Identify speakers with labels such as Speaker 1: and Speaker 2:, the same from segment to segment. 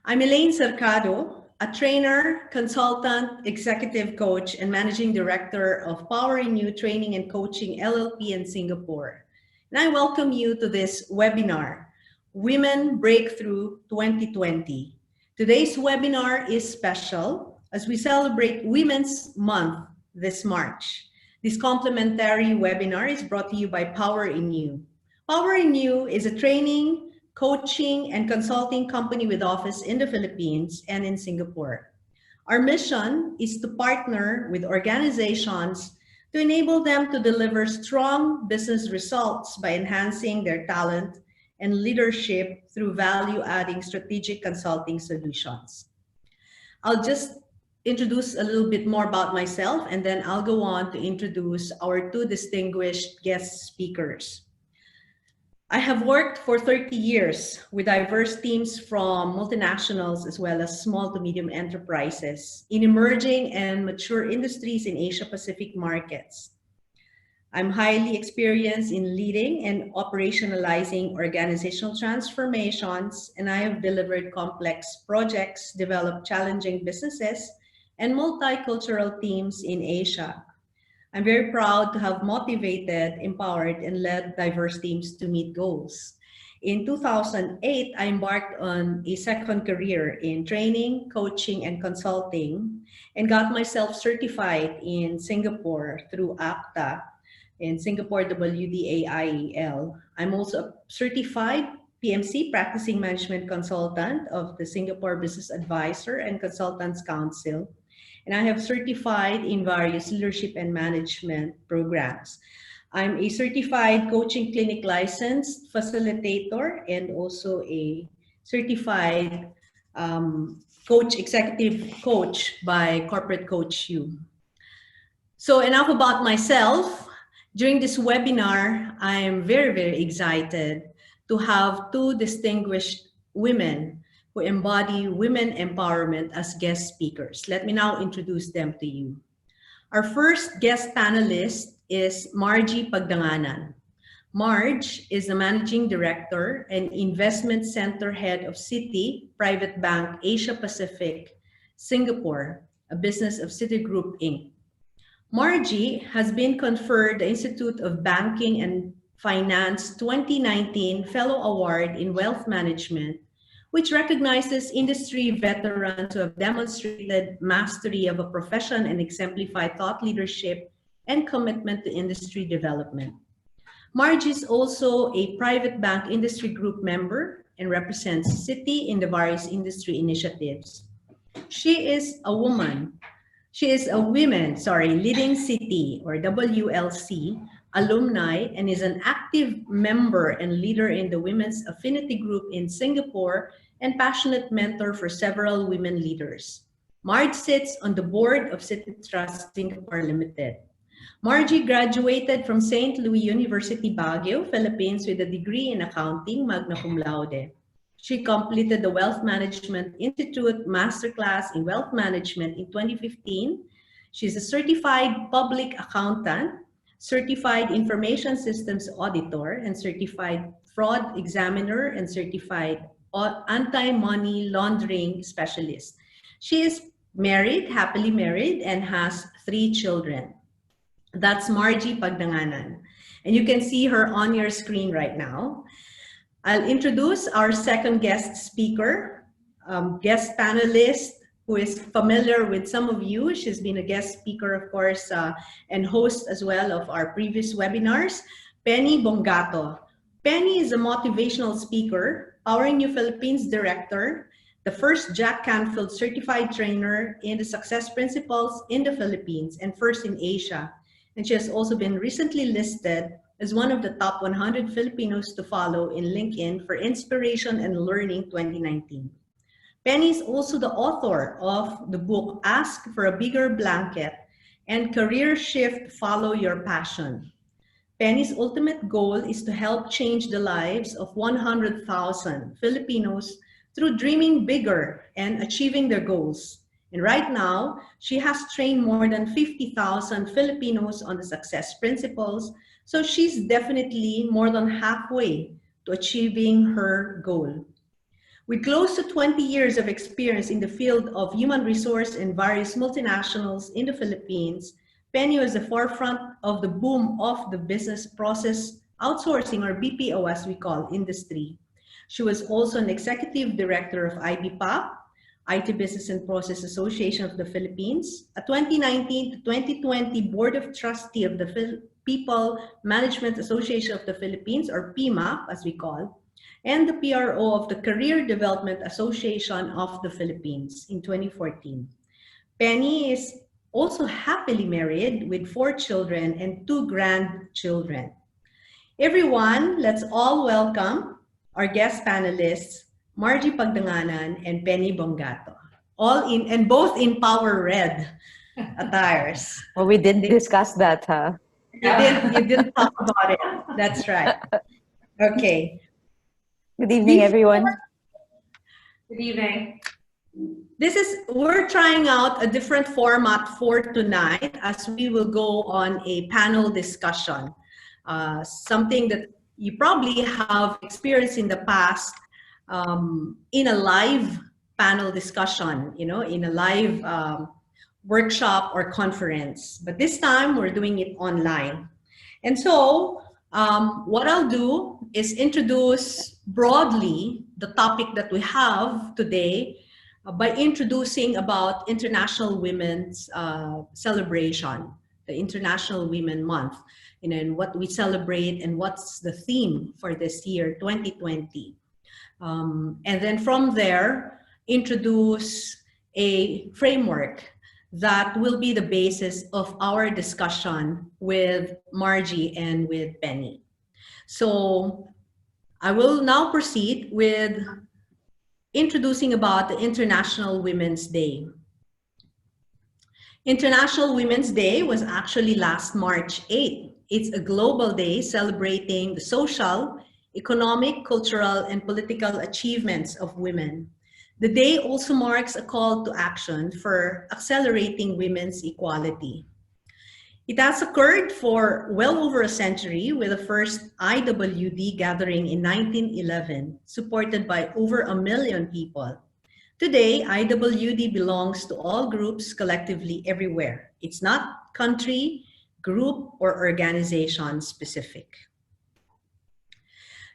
Speaker 1: I'm ELAINE CERCADO, a trainer, consultant, executive coach, and managing director of POWERinU Training and Coaching LLP in Singapore. And I welcome you to this webinar, Women Breakthrough 2020. Today's webinar is special as we celebrate Women's Month this March. This complimentary webinar is brought to you by POWERinU. POWERinU is a training, coaching, and consulting company with office in the Philippines and in Singapore. Our mission is to partner with organizations to enable them to deliver strong business results by enhancing their talent and leadership through value-adding strategic consulting solutions. I'll just introduce a little bit more about myself, and then I'll go on to introduce our two distinguished guest speakers. I have worked for 30 years with diverse teams from multinationals as well as small to medium enterprises in emerging and mature industries in Asia-Pacific markets. I'm highly experienced in leading and operationalizing organizational transformations, and I have delivered complex projects, developed challenging businesses, and multicultural teams in Asia. I'm very proud to have motivated, empowered, and led diverse teams to meet goals. In 2008, I embarked on a second career in training, coaching, and consulting, and got myself certified in Singapore through ACTA, in Singapore WDAIEL. I'm also a certified PMC, Practicing Management Consultant of the Singapore Business Advisor and Consultants Council. And I have certified in various leadership and management programs. I'm a certified coaching clinic licensed facilitator and also a certified executive coach by Corporate Coach U. So enough about myself. During this webinar, I am very, very excited to have two distinguished women who embody women empowerment as guest speakers. Let me now introduce them to you. Our first guest panelist is MARGIE PAGDANGANAN. Marge is the Managing Director and Investment Center Head of Citi Private Bank Asia Pacific, Singapore, a business of Citigroup Inc. Margie has been conferred the Institute of Banking and Finance 2019 Fellow Award in Wealth Management, which recognizes industry veterans who have demonstrated mastery of a profession and exemplified thought leadership and commitment to industry development. Margie is also a private bank industry group member and represents Citi in the various industry initiatives. She is a woman leading Citi or WLC alumni and is an active member and leader in the Women's Affinity Group in Singapore and passionate mentor for several women leaders. Marge sits on the board of Citi Trust Singapore Limited. Margie graduated from St. Louis University, Baguio, Philippines with a degree in accounting, magna cum laude. She completed the Wealth Management Institute Masterclass in Wealth Management in 2015. She's a certified public accountant, certified information systems auditor, and certified fraud examiner, and certified anti-money laundering specialist. She is married, happily married, and has 3 children. That's Margie PAGDANGANAN. And you can see her on your screen right now. I'll introduce our second guest speaker, guest panelist, who is familiar with some of you. She's been a guest speaker, of course, and host as well of our previous webinars, Penny BONGATO. Penny is a motivational speaker, POWERinU Philippines Director, the first Jack Canfield certified trainer in the Success Principles in the Philippines and first in Asia. And she has also been recently listed as one of the top 100 Filipinos to follow in LinkedIn for Inspiration and Learning 2019. Penny is also the author of the book Ask for a Bigger Blanket and Career Shift, Follow Your Passion. Penny's ultimate goal is to help change the lives of 100,000 Filipinos through dreaming bigger and achieving their goals. And right now, she has trained more than 50,000 Filipinos on the Success Principles, so she's definitely more than halfway to achieving her goal. With close to 20 years of experience in the field of human resource and various multinationals in the Philippines, Penny was the forefront of the boom of the business process outsourcing, or BPO as we call industry. She was also an executive director of IBPA, IT Business and Process Association of the Philippines, a 2019 to 2020 Board of Trustee of the People Management Association of the Philippines, or PMAP as we call, and the PRO of the Career Development Association of the Philippines in 2014. Penny is also happily married with 4 children and 2 grandchildren. Everyone, let's all welcome our guest panelists, Margie Pagdanganan and Penny Bongato, both in power red attires.
Speaker 2: Well, we didn't discuss that, huh?
Speaker 1: You didn't talk about it. That's right. Okay.
Speaker 2: Good evening, everyone.
Speaker 3: Good evening.
Speaker 1: We're trying out a different format for tonight, as we will go on a panel discussion. Something that you probably have experienced in the past, in a live panel discussion, in a live workshop or conference. But this time we're doing it online. And so what I'll do is introduce broadly the topic that we have today by introducing about International Women's celebration, the International Women Month, and what we celebrate and what's the theme for this year, 2020. And then from there, introduce a framework that will be the basis of our discussion with Margie and with Penny. So I will now proceed with introducing about the International Women's Day. International Women's Day was actually last March 8th. It's a global day celebrating the social, economic, cultural, and political achievements of women. The day also marks a call to action for accelerating women's equality. It has occurred for well over a century, with the first IWD gathering in 1911, supported by over 1 million people. Today, IWD belongs to all groups collectively everywhere. It's not country, group, or organization specific.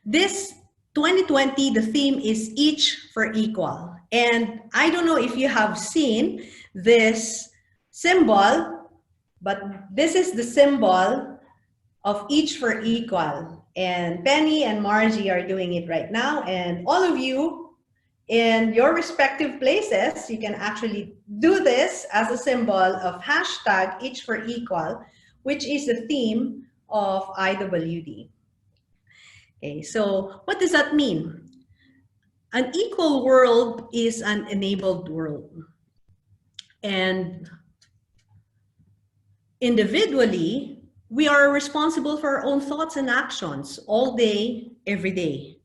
Speaker 1: This 2020, the theme is Each for Equal. And I don't know if you have seen this symbol, but this is the symbol of Each for Equal. And Penny and Margie are doing it right now. And all of you in your respective places, you can actually do this as a symbol of hashtag Each for Equal, which is the theme of IWD. Okay, so what does that mean? An equal world is an enabled world. And individually, we are responsible for our own thoughts and actions all day, every day.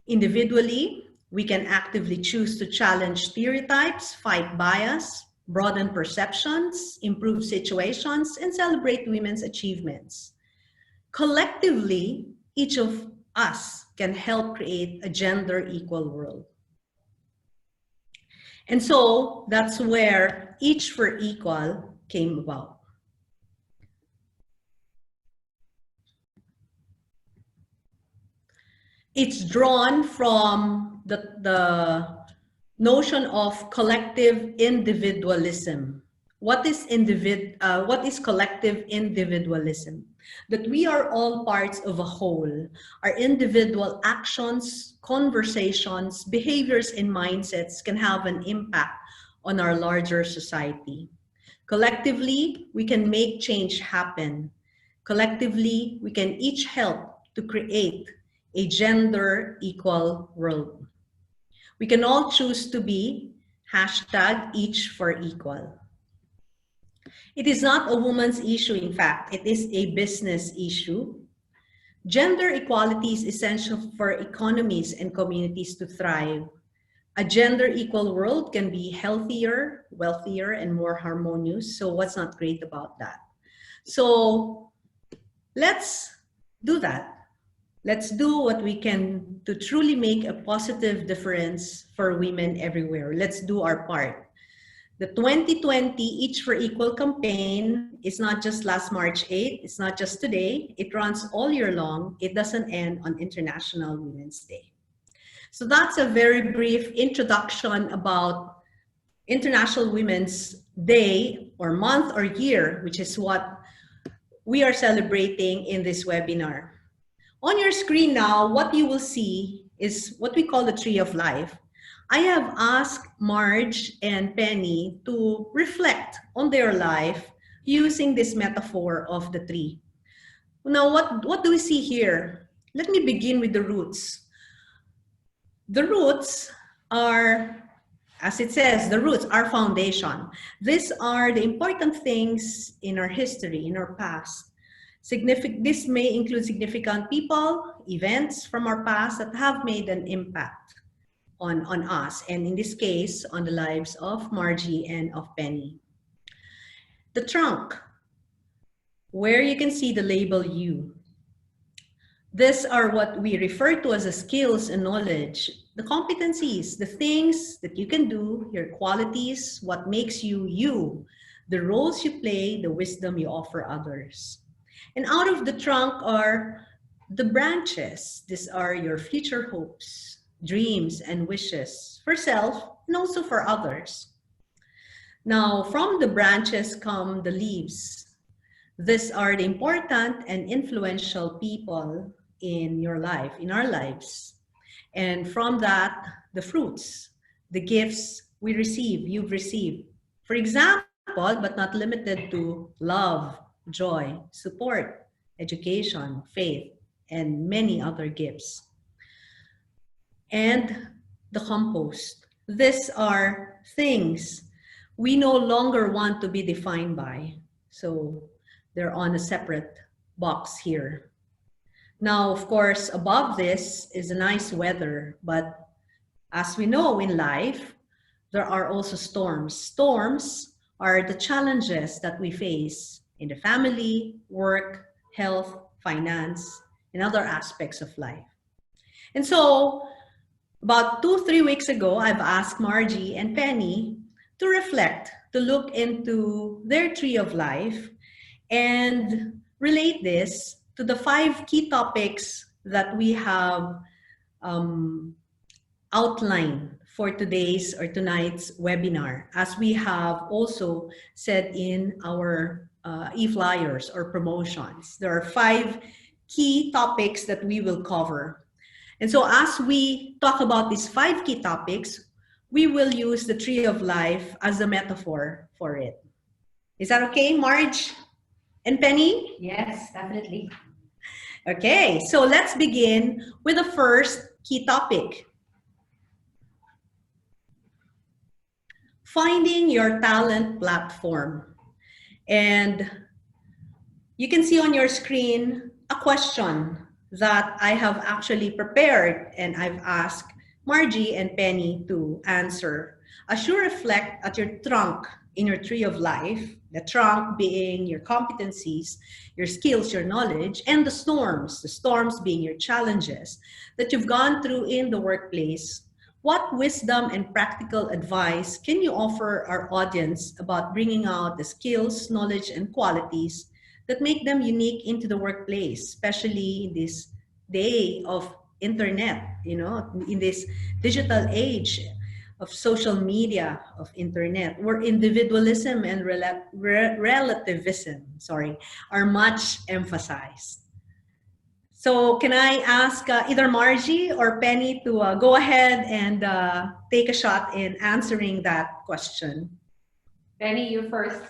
Speaker 1: Individually, we can actively choose to challenge stereotypes, fight bias, broaden perceptions, improve situations, and celebrate women's achievements. Collectively, each of us can help create a gender equal world. And so that's where Each for Equal came about. It's drawn from the notion of collective individualism. What is collective individualism? That we are all parts of a whole. Our individual actions, conversations, behaviors, and mindsets can have an impact on our larger society. Collectively, we can make change happen. Collectively, we can each help to create a gender equal world. We can all choose to be hashtag Each for Equal. It is not a woman's issue, in fact, it is a business issue. Gender equality is essential for economies and communities to thrive. A gender equal world can be healthier, wealthier, and more harmonious. So what's not great about that? So let's do that. Let's do what we can to truly make a positive difference for women everywhere. Let's do our part. The 2020 Each for Equal campaign is not just last March 8th. It's not just today. It runs all year long. It doesn't end on International Women's Day. So that's a very brief introduction about International Women's Day or month or year, which is what we are celebrating in this webinar. On your screen now, what you will see is what we call the Tree of Life. I have asked Marge and Penny to reflect on their life using this metaphor of the tree. Now, what do we see here? Let me begin with the roots. The roots are, as it says, the roots are foundation. These are the important things in our history, in our past. This may include significant people, events from our past that have made an impact on us, and in this case, on the lives of Margie and of Penny. The trunk, where you can see the label U. These are what we refer to as the skills and knowledge, the competencies, the things that you can do, your qualities, what makes you you, the roles you play, the wisdom you offer others. And out of the trunk are the branches. These are your future hopes, dreams, and wishes for self and also for others. Now, from the branches come the leaves. These are the important and influential people in your life, in our lives. And from that, the fruits, the gifts we receive, you've received. For example, but not limited to love, joy, support, education, faith, and many other gifts. And the compost. These are things we no longer want to be defined by. So they're on a separate box here. Now, of course, above this is a nice weather, but as we know in life, there are also storms. Storms are the challenges that we face in the family, work, health, finance, and other aspects of life. And so, about 2-3 weeks ago, I've asked Margie and Penny to reflect, to look into their tree of life and relate this to the 5 key topics that we have outlined for today's or tonight's webinar, as we have also said in our e-flyers or promotions. There are 5 key topics that we will cover. And so as we talk about these 5 key topics, we will use the tree of life as a metaphor for it. Is that okay, Marge and Penny?
Speaker 3: Yes, definitely.
Speaker 1: Okay, so let's begin with the first key topic. Finding your talent platform. And you can see on your screen a question that I have actually prepared and I've asked Margie and Penny to answer. As you reflect at your trunk in your tree of life, the trunk being your competencies, your skills, your knowledge, and the storms being your challenges that you've gone through in the workplace, what wisdom and practical advice can you offer our audience about bringing out the skills, knowledge, and qualities that make them unique into the workplace, especially in this day of internet, in this digital age of social media, of internet, where individualism and relativism, are much emphasized. So can I ask either Margie or Penny to go ahead and take a shot in answering that question?
Speaker 3: Penny, you first.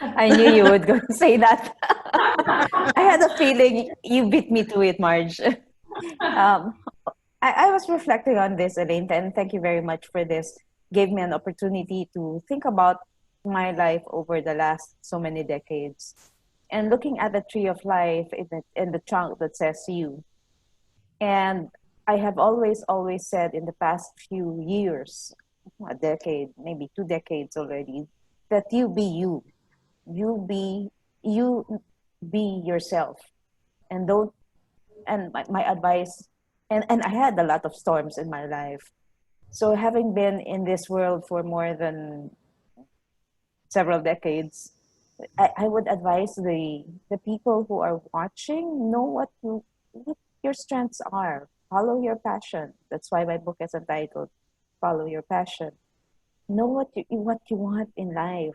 Speaker 2: I knew you would go say that. I had a feeling you beat me to it, Marge. I was reflecting on this, Elaine, and thank you very much for this. Gave me an opportunity to think about my life over the last so many decades. And looking at the tree of life in the trunk that says you. And I have always said in the past few years, a decade, maybe 2 decades already, that you be you. You be yourself. And don't and my advice, and I had a lot of storms in my life. So having been in this world for more than several decades, I would advise the people who are watching, know what your strengths are. Follow your passion. That's why my book is entitled Follow Your Passion. Know what you want in life.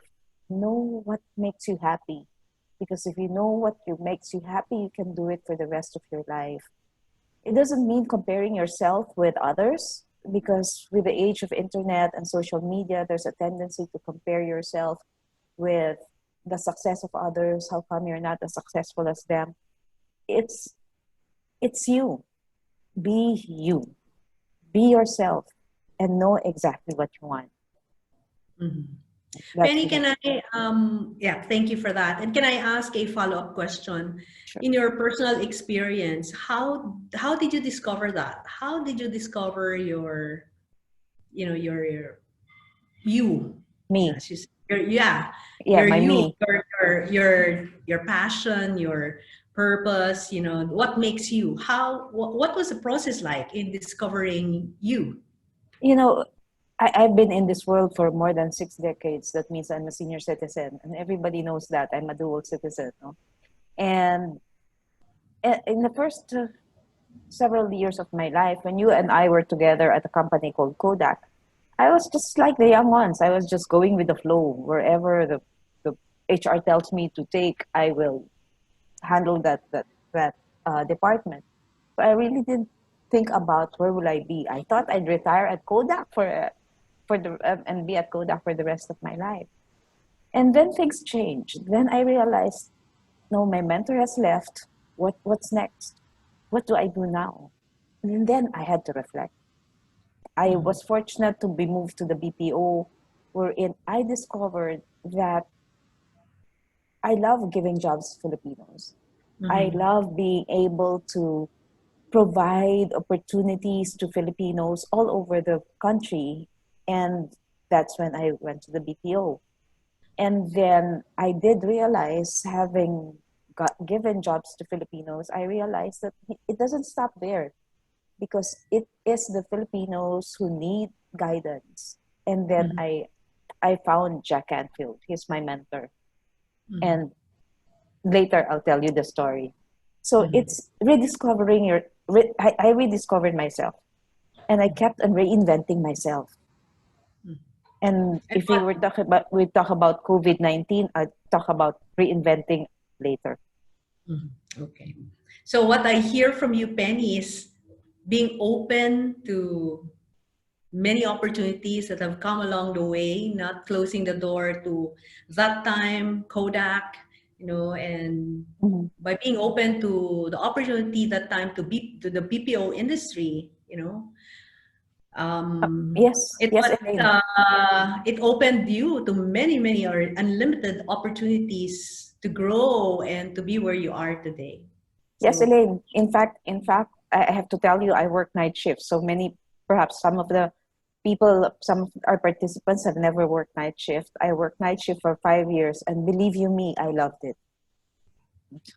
Speaker 2: Know what makes you happy. Because if you know what makes you happy, you can do it for the rest of your life. It doesn't mean comparing yourself with others, because with the age of internet and social media, there's a tendency to compare yourself with the success of others. How come you're not as successful as them? It's you. Be you. Be yourself and know exactly what you want.
Speaker 1: Mhm.
Speaker 2: That's
Speaker 1: Penny, can
Speaker 2: it.
Speaker 1: I, yeah, thank you for that. And can I ask a follow-up question?
Speaker 2: Sure.
Speaker 1: In your personal experience, how did you discover that? How did you discover your, your you?
Speaker 2: Me.
Speaker 1: Yeah, yeah,
Speaker 2: Yeah,
Speaker 1: your
Speaker 2: my
Speaker 1: you,
Speaker 2: me.
Speaker 1: your passion, your purpose. What makes you? What was the process like in discovering you?
Speaker 2: You know, I've been in this world for more than 6 decades. That means I'm a senior citizen, and everybody knows that I'm a dual citizen. No? And in the first several years of my life, when you and I were together at a company called Kodak, I was just like the young ones. I was just going with the flow. Wherever the HR tells me to take, I will handle that department. So I really didn't think about where will I be. I thought I'd retire at Kodak for the and be at Kodak for the rest of my life. And then things changed. Then I realized, no, my mentor has left. What's next? What do I do now? And then I had to reflect. I
Speaker 1: Mhm.
Speaker 2: was fortunate to be moved to the BPO, wherein I discovered that I love giving jobs to Filipinos. I
Speaker 1: Mhm.
Speaker 2: love being able to provide opportunities to Filipinos all over the country. And that's when I went to the BPO. And then I did realize, having given jobs to Filipinos, I realized that it doesn't stop there, because it is the Filipinos who need guidance. And then
Speaker 1: Mhm.
Speaker 2: I found Jack Canfield. He's my mentor.
Speaker 1: Mhm.
Speaker 2: And later I'll tell you the story. So
Speaker 1: Mhm.
Speaker 2: it's rediscovering I rediscovered myself, and I kept on reinventing myself.
Speaker 1: Mhm.
Speaker 2: And
Speaker 1: And
Speaker 2: if we talk about COVID-19, I talk about reinventing later.
Speaker 1: Mhm. Okay. So what I hear from you, Penny, is being open to many opportunities that have come along the way, not closing the door to that time, Kodak, and
Speaker 2: Mhm.
Speaker 1: by being open to the opportunity that time to the BPO industry,
Speaker 2: Yes,
Speaker 1: it
Speaker 2: yes,
Speaker 1: was
Speaker 2: Elaine.
Speaker 1: it opened you to many, many or unlimited opportunities to grow and to be where you are today.
Speaker 2: Yes,
Speaker 1: So,
Speaker 2: Elaine. In fact, I have to tell you, I work night shifts. So many, perhaps some of the people, some of our participants have never worked night shift. I worked night shift for 5 years, and believe you me, I loved it.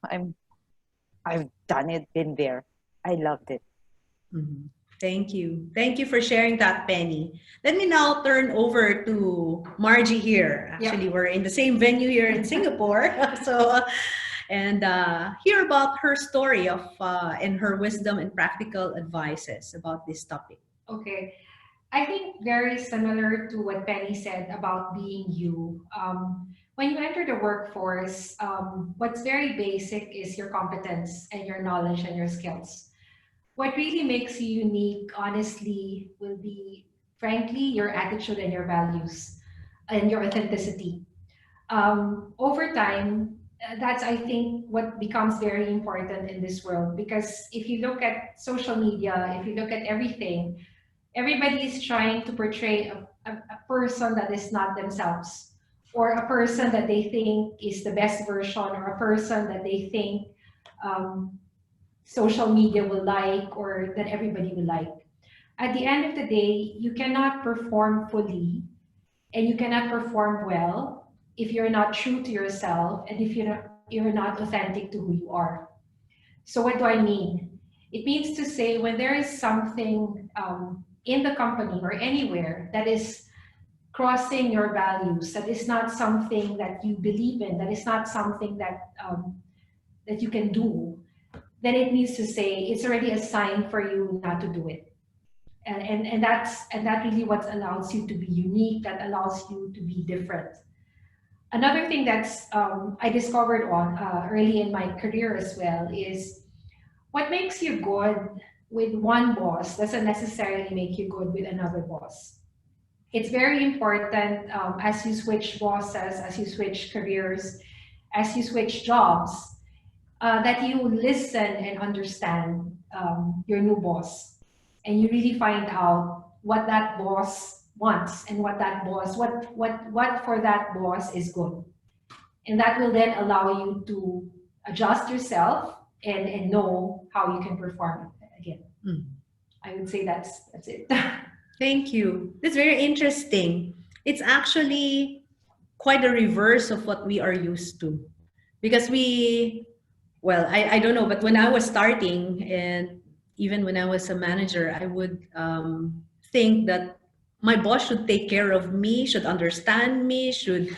Speaker 2: I'm, I've done it, been there. I loved it.
Speaker 1: mhm. Thank you. Thank you for sharing that, Penny. Let me now turn over to Margie here. Actually,
Speaker 3: Yep.
Speaker 1: we're in the same venue here in Singapore. So, and hear about her story of and her wisdom and practical advices about this topic.
Speaker 3: Okay. I think very similar to what Penny said about being you. When you enter the workforce, what's very basic is your competence and your knowledge and your skills. What really makes you unique, honestly, will be, frankly, your attitude and your values and your authenticity. Over time, that's, I think, what becomes very important in this world. Because if you look at social media, if you look at everything, everybody is trying to portray a person that is not themselves, or a person that they think is the best version, or a person that they think um, social media will like, or that everybody will like. At the end of the day, you cannot perform fully and you cannot perform well if you're not true to yourself, and if you're not authentic to who you are. So what do I mean? It means to say when there is something in the company or anywhere that is crossing your values, that is not something that you believe in, that is not something that that you can do, then it means to say it's already a sign for you not to do it. And that really what allows you to be unique, that allows you to be different. Another thing that's I discovered on early in my career as well is what makes you good with one boss doesn't necessarily make you good with another boss. It's very important as you switch bosses, as you switch careers, as you switch jobs, that you listen and understand your new boss, and you really find out what that boss wants and what that boss, what for that boss is good, and that will then allow you to adjust yourself and know how you can perform again. I would say that's it.
Speaker 1: Thank you. That's very interesting. It's actually quite a reverse of what we are used to. Because well, I don't know, but when I was starting and even when I was a manager, I would think that my boss should take care of me, should understand me, should,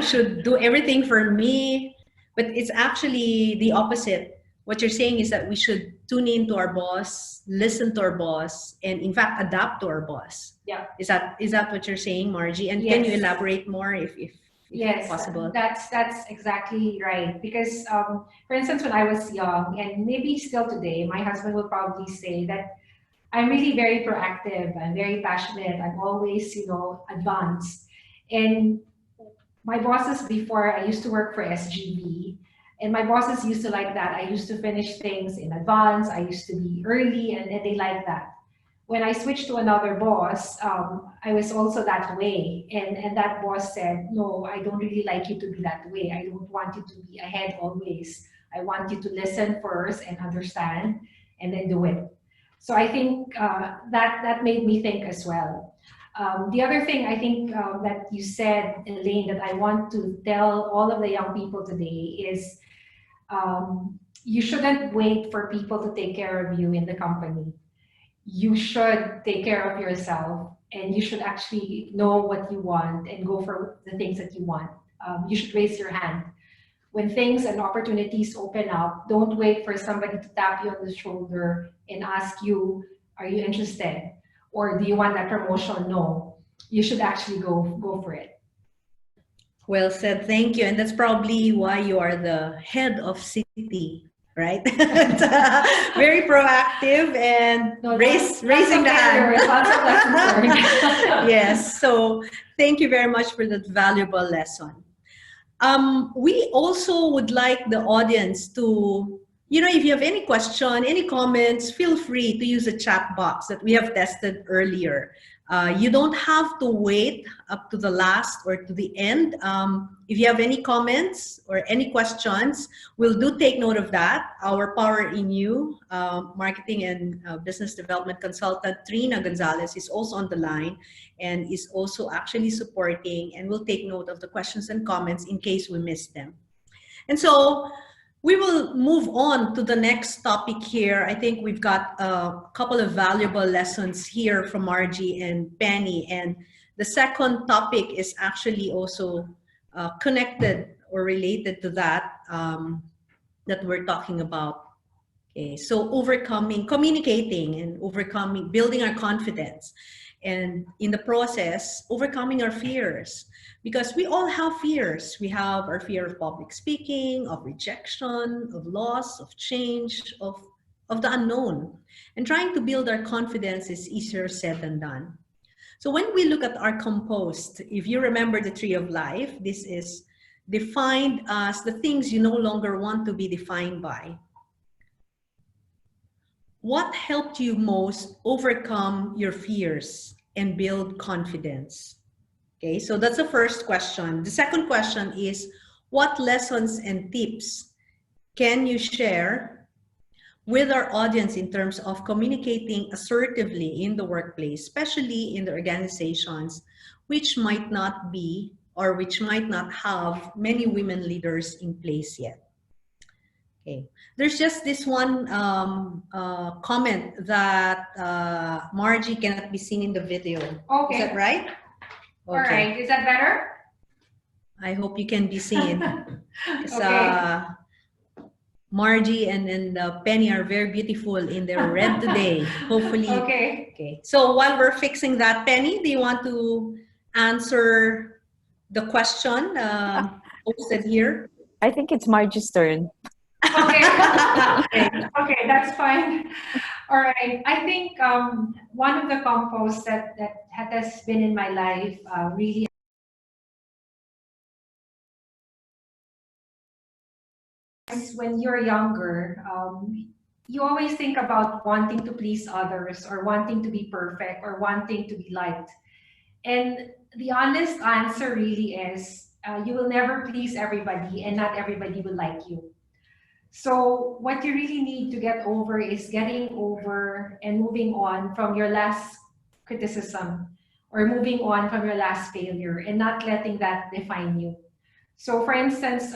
Speaker 1: should do everything for me. But it's actually the opposite. What you're saying is that we should tune in to our boss, listen to our boss, and in fact, adapt to our boss.
Speaker 3: Yeah.
Speaker 1: Is that what you're saying, Margie? And
Speaker 3: Yes.
Speaker 1: can you elaborate more if
Speaker 3: yes,
Speaker 1: possible?
Speaker 3: That's exactly right. Because, for instance, when I was young, and maybe still today, my husband will probably say that I'm really very proactive. I'm very passionate. I'm always, advanced. And my bosses before, I used to work for SGB, and my bosses used to like that. I used to finish things in advance. I used to be early, and they like that. When I switched to another boss, I was also that way. And that boss said, no, I don't really like you to be that way. I don't want you to be ahead always. I want you to listen first and understand and then do it. So I think that made me think as well. The other thing I think that you said, ELAINE, that I want to tell all of the young people today is you shouldn't wait for people to take care of you in the company. You should take care of yourself, and you should actually know what you want and go for the things that you want. You should raise your hand. When things and opportunities open up, don't wait for somebody to tap you on the shoulder and ask you, are you interested? Or do you want that promotion? No. You should actually go for it.
Speaker 1: Well said, thank you. And that's probably why you are the head of Citi, right? Very proactive and raising the hand. Yes, so thank you very much for that valuable lesson. We also would like the audience to, if you have any question, any comments, feel free to use the chat box that we have tested earlier. You don't have to wait up to the last or to the end. If you have any comments or any questions, we'll take note of that. Our POWERinU marketing and business development consultant, Trina Gonzalez, is also on the line and is also actually supporting, and we'll take note of the questions and comments in case we miss them. And so we will move on to the next topic here. I think we've got a couple of valuable lessons here from Margie and Penny. And the second topic is actually also connected or related to that, that we're talking about. Okay, so communicating and overcoming, building our confidence. And in the process, overcoming our fears. Because we all have fears. We have our fear of public speaking, of rejection, of loss, of change, of the unknown. And trying to build our confidence is easier said than done. So when we look at our compost, if you remember the tree of life, this is defined as the things you no longer want to be defined by. What helped you most overcome your fears and build confidence? Okay, so that's the first question. The second question is, what lessons and tips can you share with our audience in terms of communicating assertively in the workplace, especially in the organizations which might not be or which might not have many women leaders in place yet? Okay. There's just this one comment that Margie cannot be seen in the video.
Speaker 3: Okay.
Speaker 1: Is that right?
Speaker 3: All right. Is that better?
Speaker 1: I hope you can be seen.
Speaker 3: Okay.
Speaker 1: Margie and Penny are very beautiful in their red today. Hopefully.
Speaker 3: Okay.
Speaker 1: Okay. So while we're fixing that, Penny, do you want to answer the question posted here?
Speaker 2: I think it's Margie's turn.
Speaker 3: Okay. Okay, that's fine. All right. I think one of the composts that has been in my life really is when you're younger, you always think about wanting to please others or wanting to be perfect or wanting to be liked. And the honest answer really is you will never please everybody and not everybody will like you. So what you really need to get over is getting over and moving on from your last criticism or moving on from your last failure and not letting that define you. So for instance,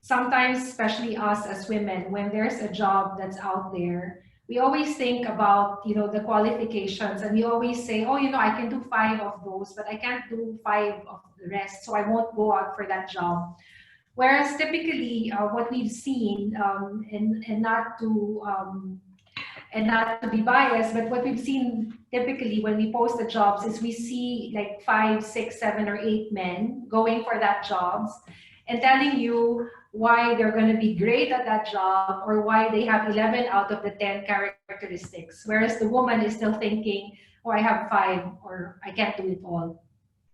Speaker 3: sometimes, especially us as women, when there's a job that's out there, we always think about, the qualifications, and we always say, oh, I can do 5 of those, but I can't do 5 of the rest, so I won't go out for that job. Whereas typically, what we've seen, and not to be biased, but what we've seen typically when we post the jobs is we see like 5, 6, 7, or 8 men going for that jobs and telling you why they're going to be great at that job or why they have 11 out of the 10 characteristics. Whereas the woman is still thinking, oh, I have 5 or I can't do it all.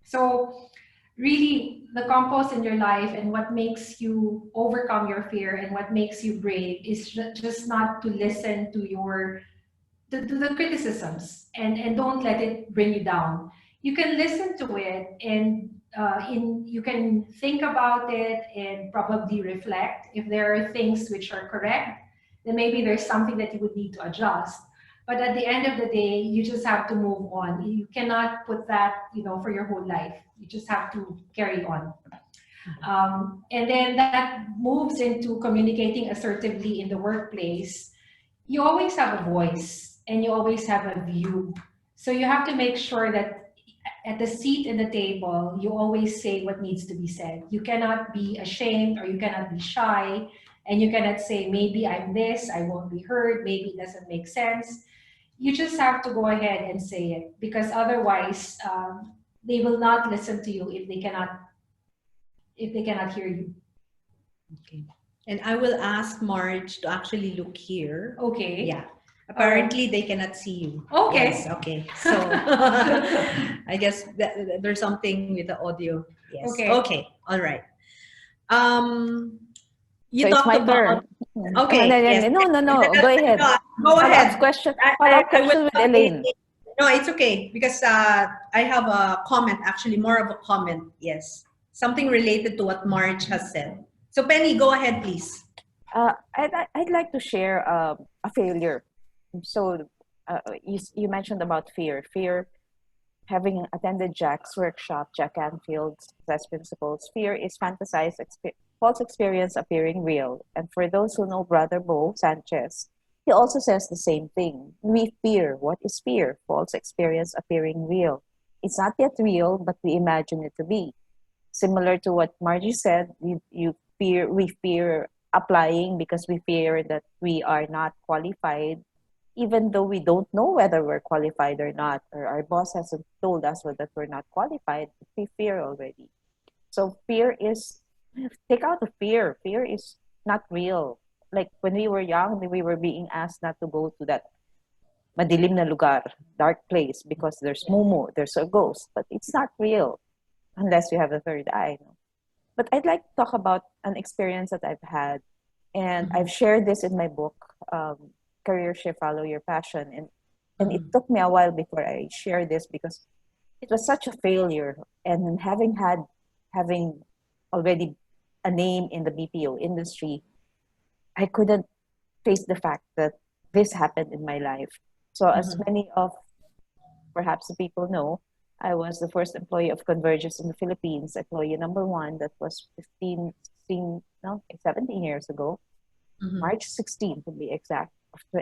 Speaker 3: So really, the compost in your life and what makes you overcome your fear and what makes you brave is just not to listen to the criticisms and don't let it bring you down. You can listen to it and you can think about it and probably reflect. If there are things which are correct, then maybe there's something that you would need to adjust. But at the end of the day, you just have to move on. You cannot put that, for your whole life. You just have to carry on. And then that moves into communicating assertively in the workplace. You always have a voice and you always have a view. So you have to make sure that at the seat in the table, you always say what needs to be said. You cannot be ashamed or you cannot be shy, and you cannot say, maybe I'm this, I won't be heard, maybe it doesn't make sense. You just have to go ahead and say it, because otherwise they will not listen to you if they cannot hear you.
Speaker 1: Okay. And I will ask Marge to actually look here.
Speaker 3: Okay.
Speaker 1: Yeah. Apparently, they cannot see you.
Speaker 3: Okay.
Speaker 1: Yes, okay. So, I guess there's something with the audio. Yes.
Speaker 3: Okay.
Speaker 1: Okay. All right. You
Speaker 2: So it's
Speaker 1: talked
Speaker 2: my
Speaker 1: about.
Speaker 2: turn.
Speaker 1: Okay. Yes.
Speaker 2: No. Go ahead.
Speaker 1: No, go ahead.
Speaker 2: Follow-up question with Elaine.
Speaker 1: No, it's okay because I have a comment, actually more of a comment. Yes. Something related to what Marge has said. So Penny, go ahead, please.
Speaker 2: I'd like to share a failure. So you mentioned about fear. Having attended Jack's workshop, Jack Canfield's success principles, fear is fantasized false experience appearing real. And for those who know Brother Bo Sanchez, he also says the same thing. We fear. What is fear? False experience appearing real. It's not yet real, but we imagine it to be. Similar to what Margie said, we fear applying because we fear that we are not qualified, even though we don't know whether we're qualified or not, or our boss hasn't told us that we're not qualified, we fear already. So take out the fear. Fear is not real. Like when we were young, we were being asked not to go to that madilim na lugar, dark place, because there's mumu, there's a ghost, but it's not real unless you have a third eye. But I'd like to talk about an experience that I've had, and I've shared this in my book, Career Shift, Follow Your Passion, and it took me a while before I shared this because it was such a failure, and having already a name in the BPO industry, I couldn't face the fact that this happened in my life. So as many of perhaps the people know, I was the first employee of Convergence in the Philippines, employee number 1. That was 17 years ago. March 16 to be exact,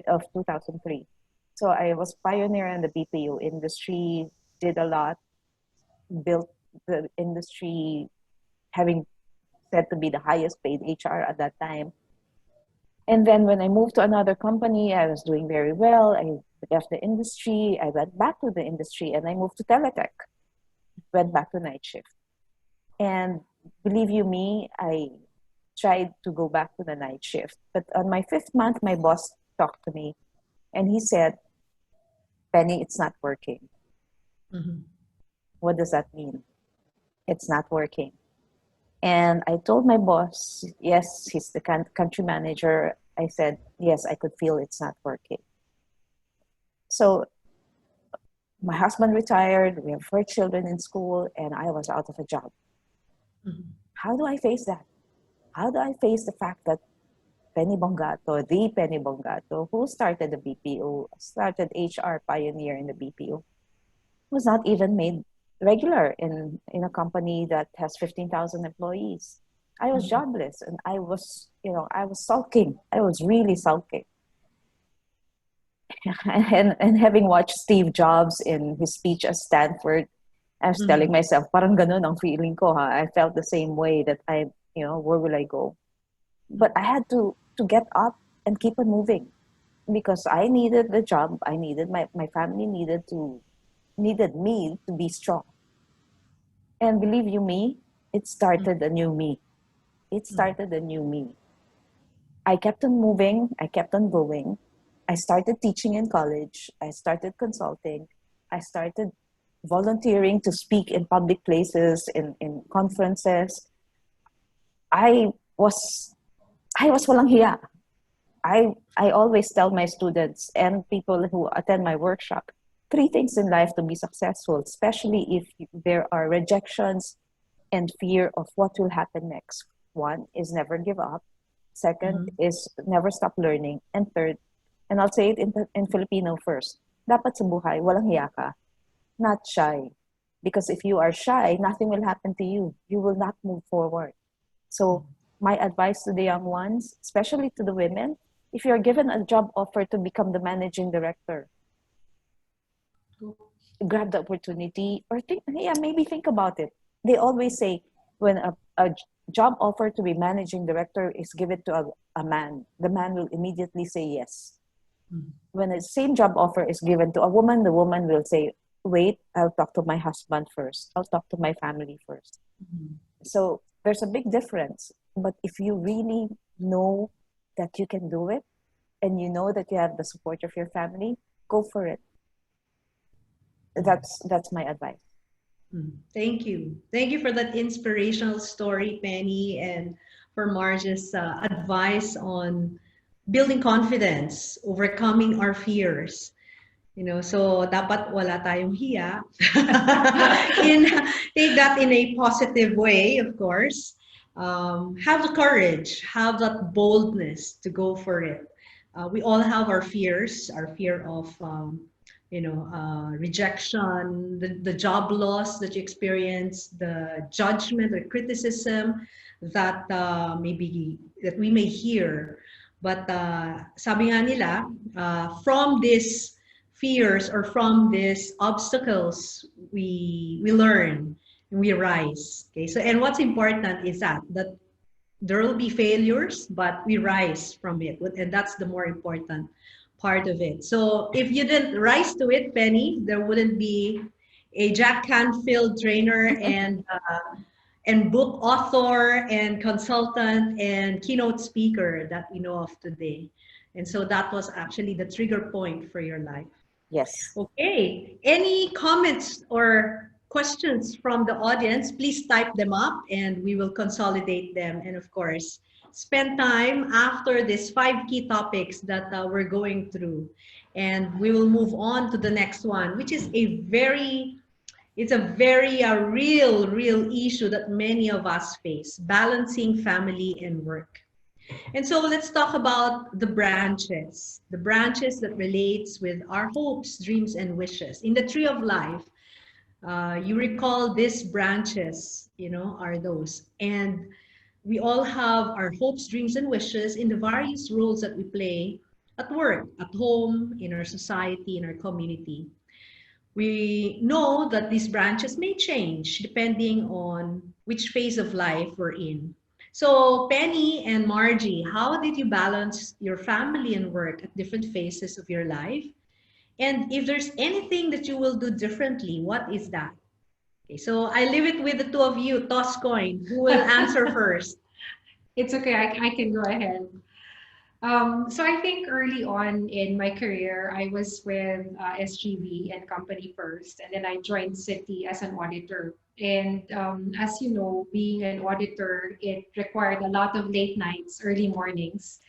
Speaker 2: of 2003. So I was pioneer in the BPO industry, did a lot, built the industry, having said to be the highest paid HR at that time. And then when I moved to another company, I was doing very well. I left the industry. I went back to the industry and I moved to Teletech, went back to night shift. And believe you me, I tried to go back to the night shift. But on my 5th month, my boss talked to me and he said, Penny, it's not working. What does that mean? It's not working. And I told my boss, yes, he's the country manager. I said, yes, I could feel it's not working. So my husband retired, we have 4 children in school, and I was out of a job. How do I face that? How do I face the fact that Penny Bongato, the Penny Bongato, who started the BPO, started HR pioneer in the BPO, was not even made regular in a company that has 15,000 employees. I was jobless and I was sulking. I was really sulking. and having watched Steve Jobs in his speech at Stanford, I was telling myself, parang ganun ang feeling ko, ha? I felt the same way that where will I go? But I had to get up and keep on moving because I needed the job. I needed my family needed me to be strong. And believe you me, it started a new me. It started a new me. I kept on moving. I kept on going. I started teaching in college. I started consulting. I started volunteering to speak in public places, in conferences. I was walang hiya. I always tell my students and people who attend my workshop, 3 things in life to be successful, especially if there are rejections and fear of what will happen next. 1 is never give up. 2nd is never stop learning. And 3rd, and I'll say it in Filipino first, dapat sa buhay, walang hiya ka, not shy. Because if you are shy, nothing will happen to you. You will not move forward. So my advice to the young ones, especially to the women, if you're given a job offer to become the managing director, grab the opportunity or maybe think about it. They always say when a job offer to be managing director is given to a man, the man will immediately say yes. When the same job offer is given to a woman, the woman will say, wait, I'll talk to my husband first. I'll talk to my family first. So there's a big difference. But if you really know that you can do it and you know that you have the support of your family, go for it. That's my advice.
Speaker 1: Thank you. Thank you for that inspirational story, Penny, and for Marge's advice on building confidence, overcoming our fears. So dapat wala tayong hiya. Take that in a positive way, of course. Have the courage, have that boldness to go for it. We all have our fears, our fear of rejection, the job loss that you experience, the judgment or criticism that that we may hear. But sabi nga nila, from these fears or from these obstacles, we learn and we rise. Okay, so and what's important is that there will be failures, but we rise from it, and that's the more important part of it. So if you didn't rise to it, Penny, there wouldn't be a Jack Canfield trainer and book author and consultant and keynote speaker that we know of today. And so that was actually the trigger point for your life.
Speaker 2: Yes.
Speaker 1: Okay. Any comments or questions from the audience? Please type them up and we will consolidate them. And of course, spend time after these 5 key topics that we're going through. And we will move on to the next one, which is a very real issue that many of us face, balancing family and work. And so let's talk about the branches that relates with our hopes, dreams, and wishes. In the tree of life, you recall these branches, are those. And We all have our hopes, dreams, and wishes in the various roles that we play at work, at home, in our society, in our community. We know that these branches may change depending on which phase of life we're in. So, Penny and Margie, how did you balance your family and work at different phases of your life? And if there's anything that you will do differently, what is that? Okay, so I leave it with the two of you. Toss coin. Who will answer first?
Speaker 3: It's okay. I can go ahead. So I think early on in my career, I was with SGV and company first, and then I joined Citi as an auditor. And as you know, being an auditor, it required a lot of late nights, early mornings.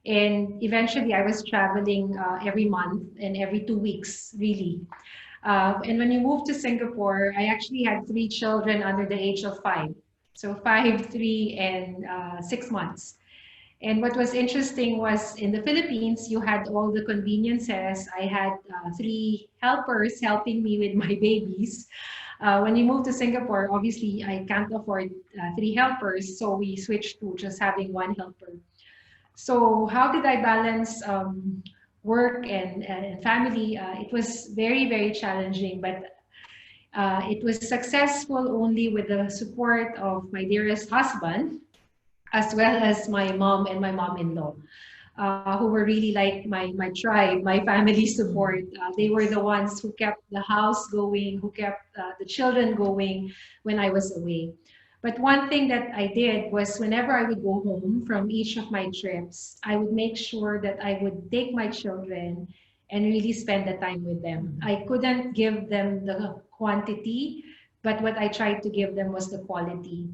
Speaker 3: And eventually I was traveling every month and every 2 weeks, really. And when you moved to Singapore, I actually had three children under the age of 5. So 5, 3, and 6 months. And what was interesting was in the Philippines, you had all the conveniences. I had three helpers helping me with my babies. When you move to Singapore, obviously I can't afford three helpers, so we switched to just having one helper. So how did I balance work and family? It was very, very challenging, but it was successful only with the support of my dearest husband, as well as my mom and my mom-in-law, who were really like my tribe, my family support. They were the ones who kept the house going, who kept the children going when I was away. But one thing that I did was whenever I would go home from each of my trips, I would make sure that I would take my children and really spend the time with them. I couldn't give them the quantity, but what I tried to give them was the quality.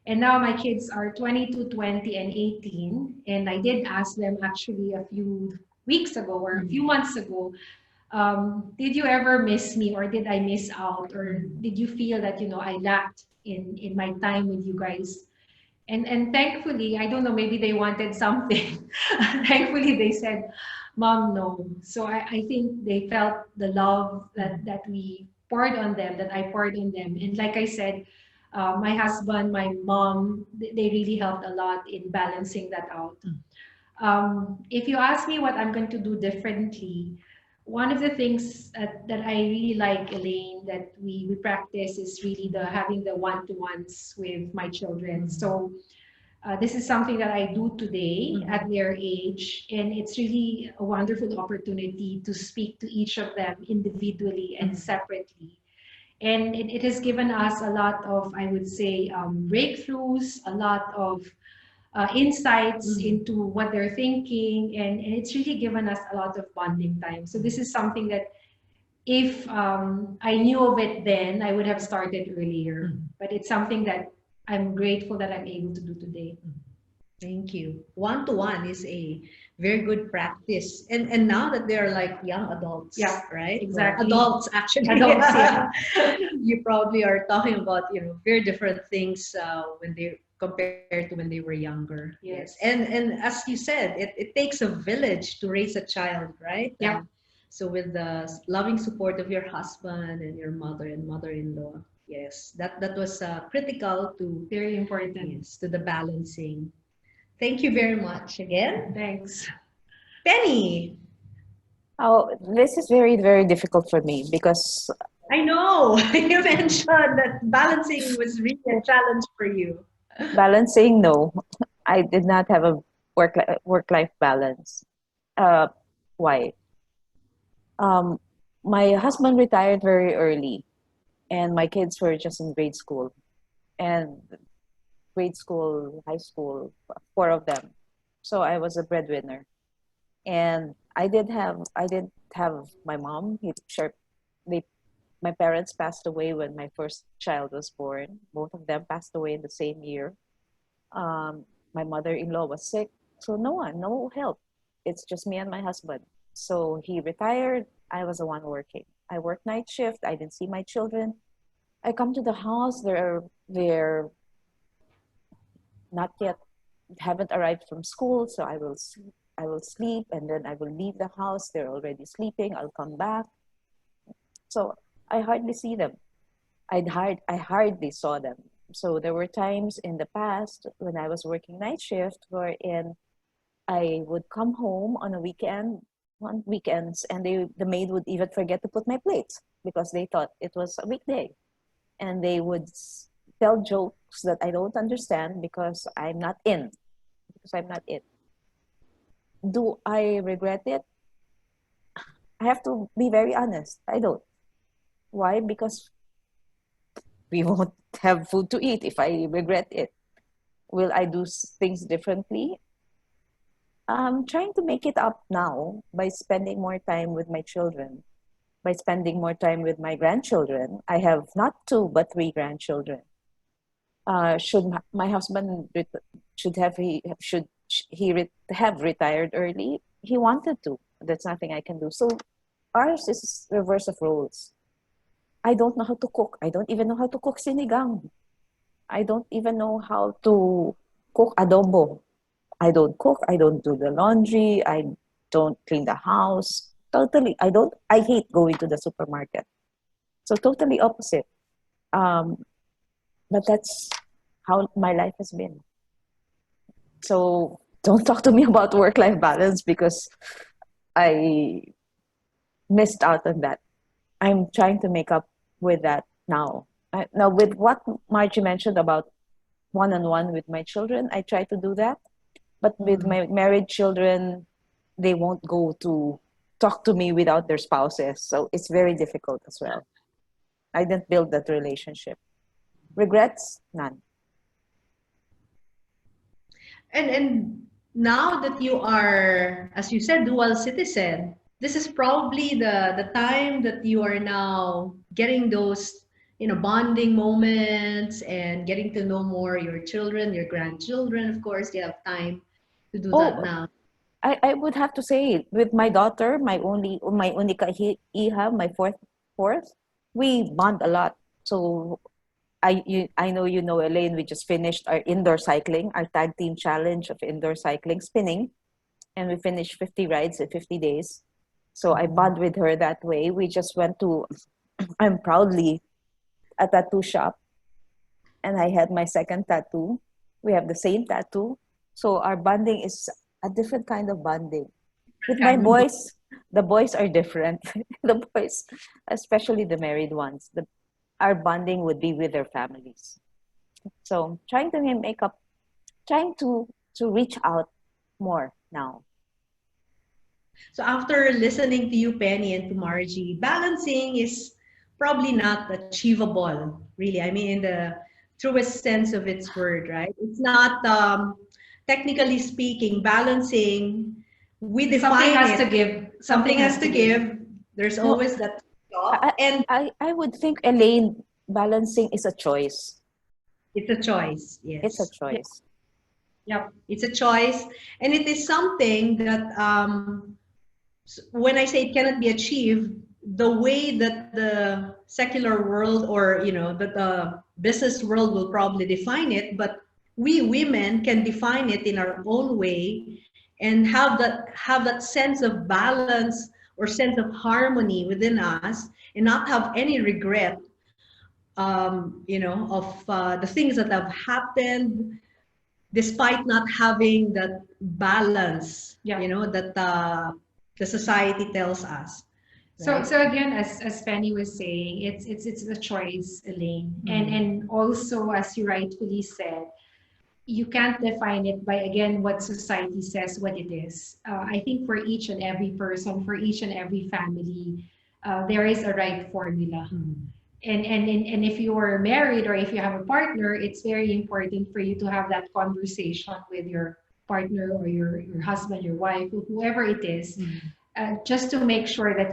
Speaker 3: And now my kids are 22, 20, and 18. And I did ask them actually a few weeks ago or a few months ago, did you ever miss me or did I miss out? Or did you feel that, I lacked in my time with you guys? And thankfully, I don't know, maybe they wanted something. Thankfully, they said, Mom, no. So I think they felt the love that we poured on them, that I poured on them. And like I said, my husband, my mom, they really helped a lot in balancing that out. If you ask me what I'm going to do differently, one of the things that I really like, Elaine, that we practice is really the having the one-to-ones with my children. So this is something that I do today at their age, and it's really a wonderful opportunity to speak to each of them individually and separately. And it has given us a lot of, I would say, breakthroughs, a lot of insights into what they're thinking, and it's really given us a lot of bonding time. So this is something that if I knew of it then, I would have started earlier. But it's something that I'm grateful that I'm able to do today.
Speaker 1: Thank you. One-to-one is a very good practice. And now that they're like young adults,
Speaker 3: Yeah,
Speaker 1: right?
Speaker 3: exactly.
Speaker 1: Or adults, actually.
Speaker 3: Adults, yeah.
Speaker 1: You probably are talking about, very different things when they compared to when they were younger.
Speaker 3: Yes.
Speaker 1: And as you said, it takes a village to raise a child, right?
Speaker 3: Yeah.
Speaker 1: So with the loving support of your husband and your mother and mother-in-law, yes, that was critical to
Speaker 3: Very important.
Speaker 1: yes, to the balancing. Thank you very much again.
Speaker 3: Thanks.
Speaker 1: Penny,
Speaker 2: Oh, this is very, very difficult for me because
Speaker 1: I know you mentioned that balancing was really a challenge for you.
Speaker 2: balancing, no, I did not have a work life balance. Uh, why? Um, my husband retired very early, and my kids were just in grade school, and grade school, high school, four of them. So I was a breadwinner, and I did have my mom. They, my parents passed away when my first child was born. Both of them passed away in the same year. My mother-in-law was sick, so no help. It's just me and my husband. So he retired. I was the one working. I worked night shift. I didn't see my children. I come to the house. They're not yet haven't arrived from school, so I will sleep, and then I will leave the house. They're already sleeping. I'll come back. So I hardly see them. I hardly saw them. So there were times in the past when I was working night shift wherein I would come home on a weekend, on weekends, and the maid would even forget to put my plates because they thought it was a weekday. And they would tell jokes that I don't understand because I'm not in. Because I'm not in. Do I regret it? I have to be very honest. I don't. Why? Because we won't have food to eat if I regret it. Will I do things differently? I'm trying to make it up now by spending more time with my children, by spending more time with my grandchildren. I have not two, but three grandchildren. Should my husband should have retired early? He wanted to. That's nothing I can do. So ours is reverse of roles. I don't know how to cook. I don't even know how to cook sinigang. I don't even know how to cook adobo. I don't cook. I don't do the laundry. I don't clean the house. Totally. I hate going to the supermarket. So totally opposite. But that's how my life has been. So don't talk to me about work-life balance because I missed out on that. I'm trying to make up with that now. Now, with what Margie mentioned about one-on-one with my children, I try to do that. But with my married children, they won't go to talk to me without their spouses. So it's very difficult as well. I didn't build that relationship. Regrets? None.
Speaker 1: And now that you are, as you said, dual citizen, this is probably the time that you are now getting those, bonding moments and getting to know more your children, your grandchildren. Of course, you have time to do that
Speaker 2: Oh,
Speaker 1: now.
Speaker 2: I would have to say with my daughter, my unika iha, my fourth, we bond a lot. So I know you know Elaine, we just finished our indoor cycling, our tag team challenge of indoor cycling spinning, and we finished 50 rides in 50 days. So I bond with her that way. We just went to I'm proudly a tattoo shop and I had my second tattoo. We have the same tattoo. So our bonding is a different kind of bonding. With my
Speaker 1: Kind of.
Speaker 2: boys, the boys are different. The boys, especially the married ones, our bonding would be with their families. So trying to make up, trying to reach out more now.
Speaker 1: So after listening to you, Penny, and to Margie, balancing is probably not achievable, really. I mean, in the truest sense of its word, right? It's not, technically speaking, balancing. We
Speaker 3: Something
Speaker 1: define
Speaker 3: has
Speaker 1: it.
Speaker 3: to give.
Speaker 1: Something
Speaker 3: Something
Speaker 1: has
Speaker 3: has
Speaker 1: to
Speaker 3: to give.
Speaker 1: give. There's
Speaker 2: No,
Speaker 1: always that
Speaker 2: I,
Speaker 1: stop, and
Speaker 2: I would think, Elaine, balancing is a choice.
Speaker 1: it's a choice.
Speaker 2: It's a
Speaker 1: Yes.
Speaker 3: Yeah.
Speaker 2: choice.
Speaker 3: Yep.
Speaker 1: It's a choice, and it is something that, when I say it cannot be achieved, the way that the secular world, or that the business world will probably define it, but we women can define it in our own way and have that sense of balance or sense of harmony within us, and not have any regret, of the things that have happened, despite not having that balance,
Speaker 3: Yeah.
Speaker 1: that the society tells us,
Speaker 3: So
Speaker 1: right?
Speaker 3: so again, as Penny was saying, it's a choice, Elaine, and also as you rightfully said, you can't define it by again what society says what it is. I think for each and every person, for each and every family, there is a right formula. And if you are married or if you have a partner, it's very important for you to have that conversation with your partner or your husband, your wife, whoever it is, just to make sure that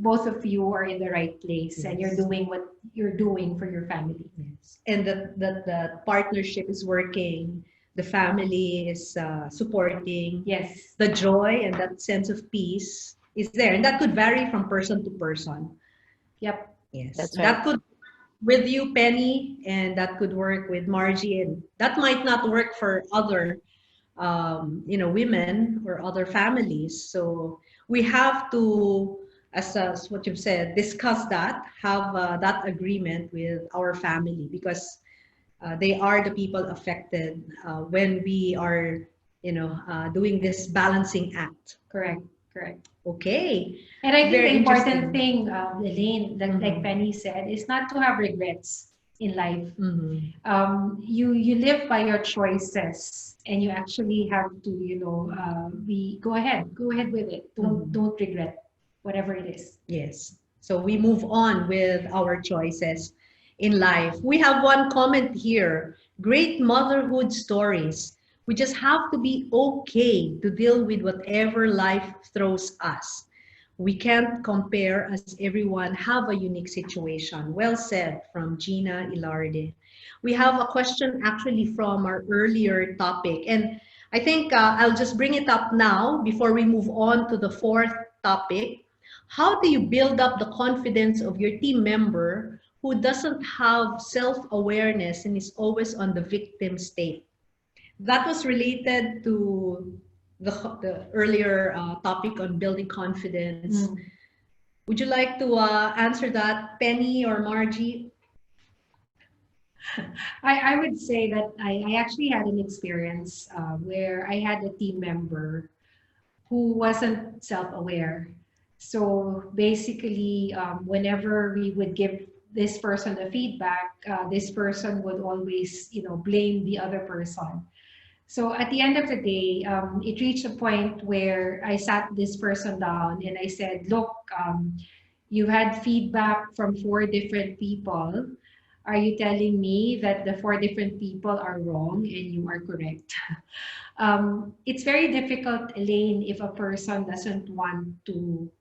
Speaker 3: both of you are in the right place and you're
Speaker 1: Yes.
Speaker 3: doing what you're doing for your family.
Speaker 1: Yes. And that the partnership is working, the family is supporting,
Speaker 3: Yes.
Speaker 1: the joy and that sense of peace is there, and that could vary from person to person.
Speaker 3: Yep.
Speaker 1: Yes,
Speaker 2: That's right.
Speaker 1: that could with you, Penny, and that could work with Margie, and that might not work for other, women or other families. So we have to, as what you've said, discuss that, have that agreement with our family, because they are the people affected when we are, doing this balancing act.
Speaker 3: Correct. Correct.
Speaker 1: Okay.
Speaker 3: And I think
Speaker 1: Very
Speaker 3: the important
Speaker 1: interesting.
Speaker 3: thing, Elaine, like Penny said, is not to have regrets in life. You live by your choices, and you actually have to, go ahead with it. Don't regret whatever it is.
Speaker 1: Yes. So we move on with our choices in life. We have one comment here. Great motherhood stories. We just have to be okay to deal with whatever life throws us. We can't compare as everyone have a unique situation. Well said from Gina Ilarde. We have a question actually from our earlier topic. And I think I'll just bring it up now before we move on to the fourth topic. How do you build up the confidence of your team member who doesn't have self-awareness and is always on the victim state? That was related to the earlier topic on building confidence. Would you like to answer that, Penny or Margie?
Speaker 3: I would say that I actually had an experience where I had a team member who wasn't self-aware. So basically, whenever we would give this person the feedback, this person would always, blame the other person. So at the end of the day, it reached a point where I sat this person down and I said, look, you had feedback from 4 different people. Are you telling me that the 4 different people are wrong and you are correct? It's very difficult, Elaine, if a person doesn't want to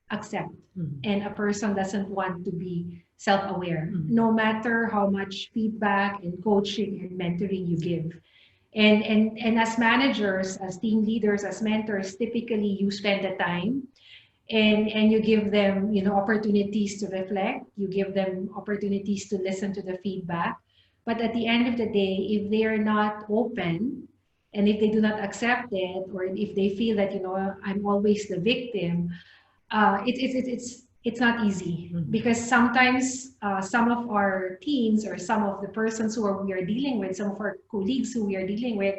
Speaker 3: accept and a person doesn't want to be self-aware, no matter how much feedback and coaching and mentoring you give. And as managers, as team leaders, as mentors, typically you spend the time and you give them, opportunities to reflect, you give them opportunities to listen to the feedback. But at the end of the day, if they are not open and if they do not accept it, or if they feel that, I'm always the victim, it's not easy because sometimes some of our teams or some of the persons we are dealing with, some of our colleagues who we are dealing with,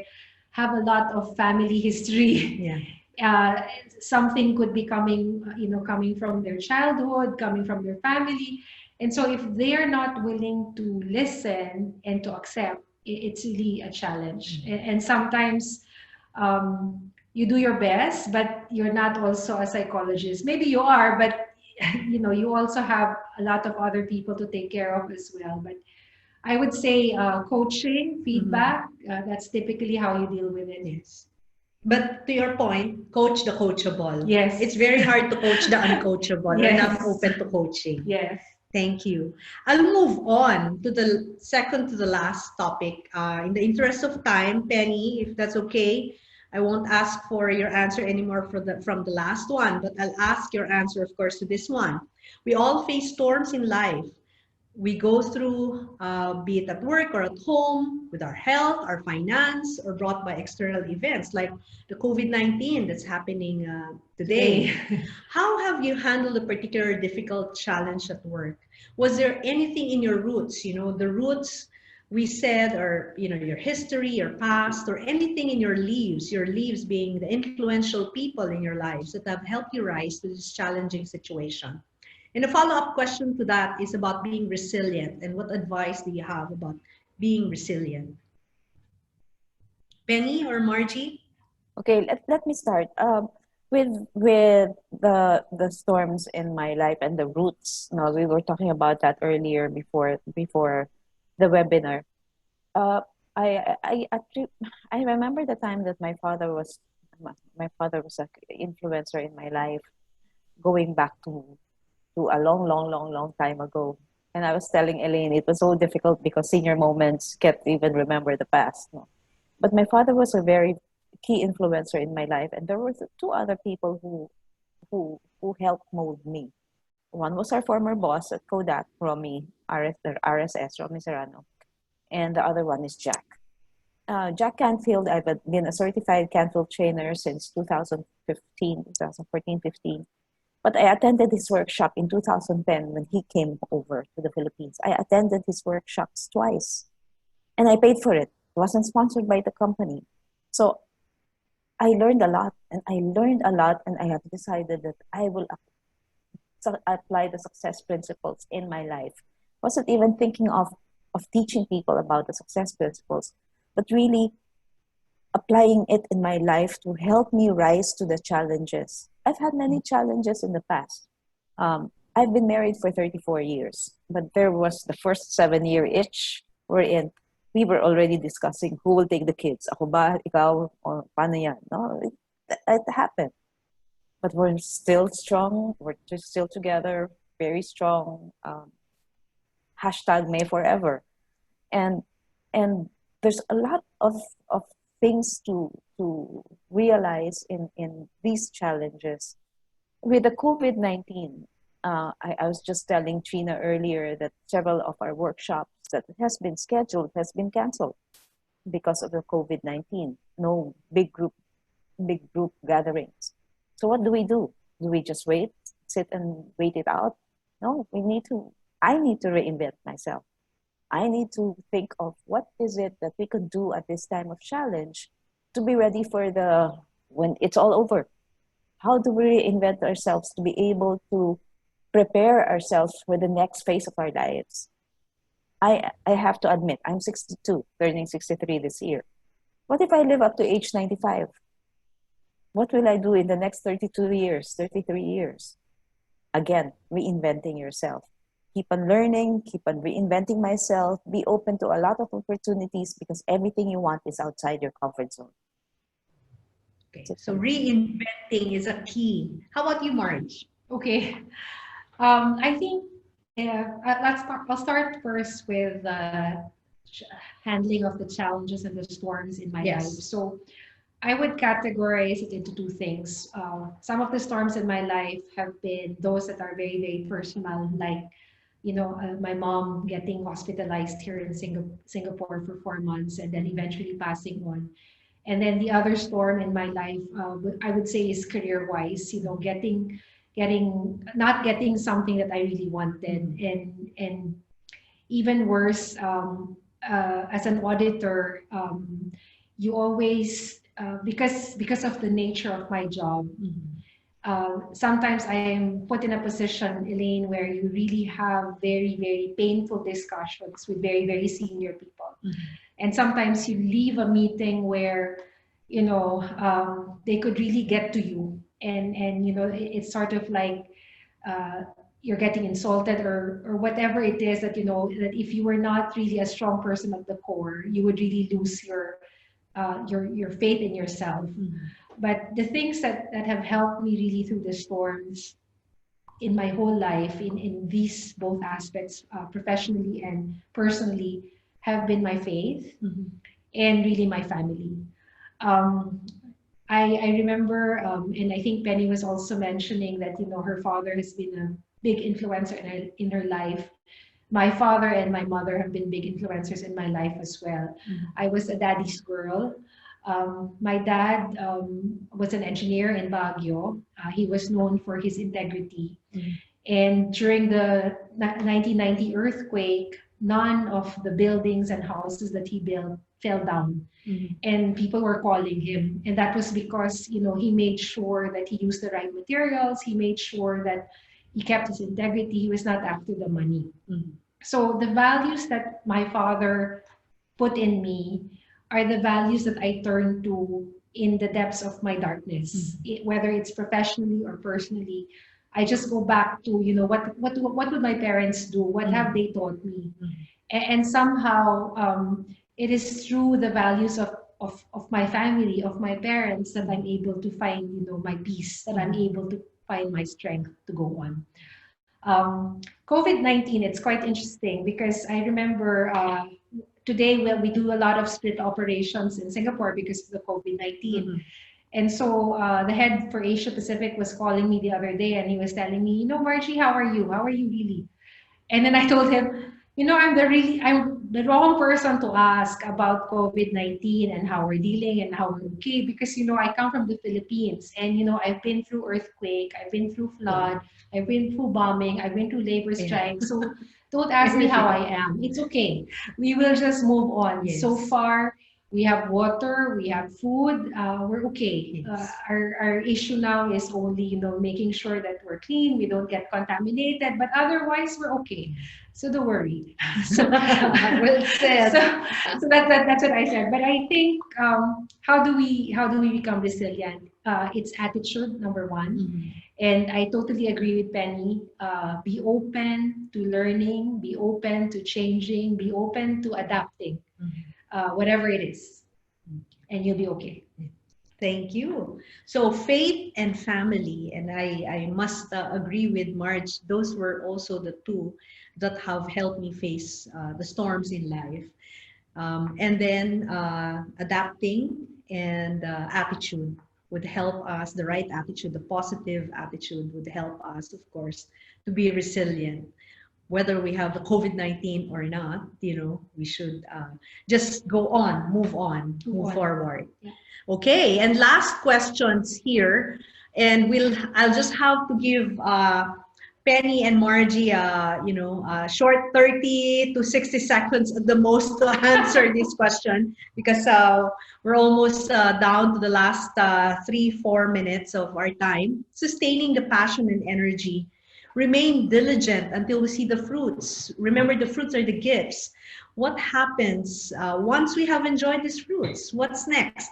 Speaker 3: have a lot of family history. Something could be coming, coming from their childhood, coming from their family, and so if they are not willing to listen and to accept, it's really a challenge. And sometimes you do your best, but you're not also a psychologist. Maybe you are, but you also have a lot of other people to take care of as well. But I would say coaching, feedback, that's typically how you deal with it.
Speaker 1: Yes. But to your point, coach the coachable.
Speaker 3: Yes.
Speaker 1: It's very hard to coach the uncoachable.
Speaker 3: Yes.
Speaker 1: Or not open to coaching.
Speaker 3: Yes.
Speaker 1: Thank you. I'll move on to the second to the last topic. In the interest of time, Penny, if that's okay, I won't ask for your answer anymore from the last one, but I'll ask your answer, of course, to this one. We all face storms in life. We go through, be it at work or at home, with our health, our finance, or brought by external events like the COVID-19 that's happening today. How have you handled a particular difficult challenge at work? Was there anything in your roots, the roots we said, or your history, your past, or anything in your leaves being the influential people in your lives that have helped you rise to this challenging situation? And a follow-up question to that is about being resilient, and what advice do you have about being resilient? Penny or Margie?
Speaker 2: Okay, let me start. With the storms in my life and the roots. No, we were talking about that earlier before the webinar. I remember the time that my father was an influencer in my life, going back to a long time ago. And I was telling Elaine, it was so difficult because senior moments can't even remember the past. No? But my father was a very key influencer in my life, and there were 2 other people who helped mold me. One was our former boss at Kodak, RSS, Romy Serrano, and the other one is Jack. Jack Canfield, I've been a certified Canfield trainer since 2014, 15. But I attended his workshop in 2010 when he came over to the Philippines. I attended his workshops twice. And I paid for it. It wasn't sponsored by the company. So I learned a lot, and I have decided that I will apply the success principles in my life. Wasn't even thinking of teaching people about the success principles, but really applying it in my life to help me rise to the challenges. I've had many challenges in the past. I've been married for 34 years, but there was the first 7-year itch wherein we were already discussing who will take the kids. Ako ba, ikaw, or paano yan? No, it happened. But we're still strong. We're just still together, very strong. Hashtag May Forever. And there's a lot of things to realize in these challenges. With the COVID-19, I was just telling Trina earlier that several of our workshops that has been scheduled has been canceled because of the COVID-19. No big group gatherings. So what do? Do we just sit and wait it out? No, I need to reinvent myself. I need to think of what is it that we could do at this time of challenge to be ready for when it's all over. How do we reinvent ourselves to be able to prepare ourselves for the next phase of our lives? I have to admit, I'm 62, turning 63 this year. What if I live up to age 95? What will I do in the next 32 years, 33 years? Again, reinventing yourself. Keep on learning, keep on reinventing myself, be open to a lot of opportunities because everything you want is outside your comfort zone.
Speaker 1: Okay, so reinventing is a key. How about you, Marge?
Speaker 3: Okay. I think I'll start first with handling of the challenges and the storms in my life. So I would categorize it into two things. Some of the storms in my life have been those that are very, very personal, like, my mom getting hospitalized here in Singapore for 4 months and then eventually passing on. And then the other storm in my life, I would say, is career-wise, not getting something that I really wanted, and even worse, as an auditor, you always because of the nature of my job, sometimes I am put in a position, Elaine, where you really have very, very painful discussions with very, very senior people. And sometimes you leave a meeting where, they could really get to you. And it's sort of like you're getting insulted or whatever it is that, that if you were not really a strong person at the core, you would really lose your faith in yourself. But the things that have helped me really through the storms in my whole life, in these both aspects, professionally and personally, have been my faith and really my family. I remember, and I think Penny was also mentioning that, her father has been a big influencer in her life. My father and my mother have been big influencers in my life as well. I was a daddy's girl. My dad was an engineer in Baguio. He was known for his integrity. And during the 1990 earthquake, none of the buildings and houses that he built fell down. And people were calling him. And that was because, he made sure that he used the right materials. He made sure that he kept his integrity. He was not after the money. So the values that my father put in me are the values that I turn to in the depths of my darkness, whether it's professionally or personally. I just go back to, what would my parents do? What have they taught me? And somehow it is through the values of my family, of my parents, that I'm able to find, my peace, that I'm able to find my strength to go on. COVID-19, it's quite interesting because I remember today we do a lot of split operations in Singapore because of the COVID-19. And so the head for Asia Pacific was calling me the other day and he was telling me, Margie, how are you? How are you really? And then I told him, I'm the wrong person to ask about COVID-19 and how we're dealing and how we're okay, because, I come from the Philippines and, I've been through earthquake, I've been through flood, I've been through bombing, I've been through labor strike. So Don't ask me how I
Speaker 1: Everything.
Speaker 3: am. It's okay. We will just move on.
Speaker 1: Yes.
Speaker 3: So far, we have water, we have food, we're okay.
Speaker 1: Yes.
Speaker 3: Our issue now is only, making sure that we're clean, we don't get contaminated, but otherwise we're okay. So don't worry. So,
Speaker 1: Well said.
Speaker 3: so that's what I said. But I think how do we become resilient? It's attitude, number one.
Speaker 1: Mhm.
Speaker 3: And I totally agree with Penny. Be open to learning, be open to changing, be open to adapting, whatever it is, and you'll be okay.
Speaker 1: Thank you. So faith and family, and I must agree with Marge. Those were also the two that have helped me face the storms in life. And then adapting and attitude would help us, the right attitude, the positive attitude would help us, of course, to be resilient. Whether we have the COVID-19 or not, we should just go on, move forward.
Speaker 3: Yeah.
Speaker 1: Okay, and last questions here, and I'll just have to give Penny and Margie, short 30 to 60 seconds at the most to answer this question because we're almost down to the last 3-4 minutes of our time. Sustaining the passion and energy. Remain diligent until we see the fruits. Remember, the fruits are the gifts. What happens once we have enjoyed these fruits? What's next?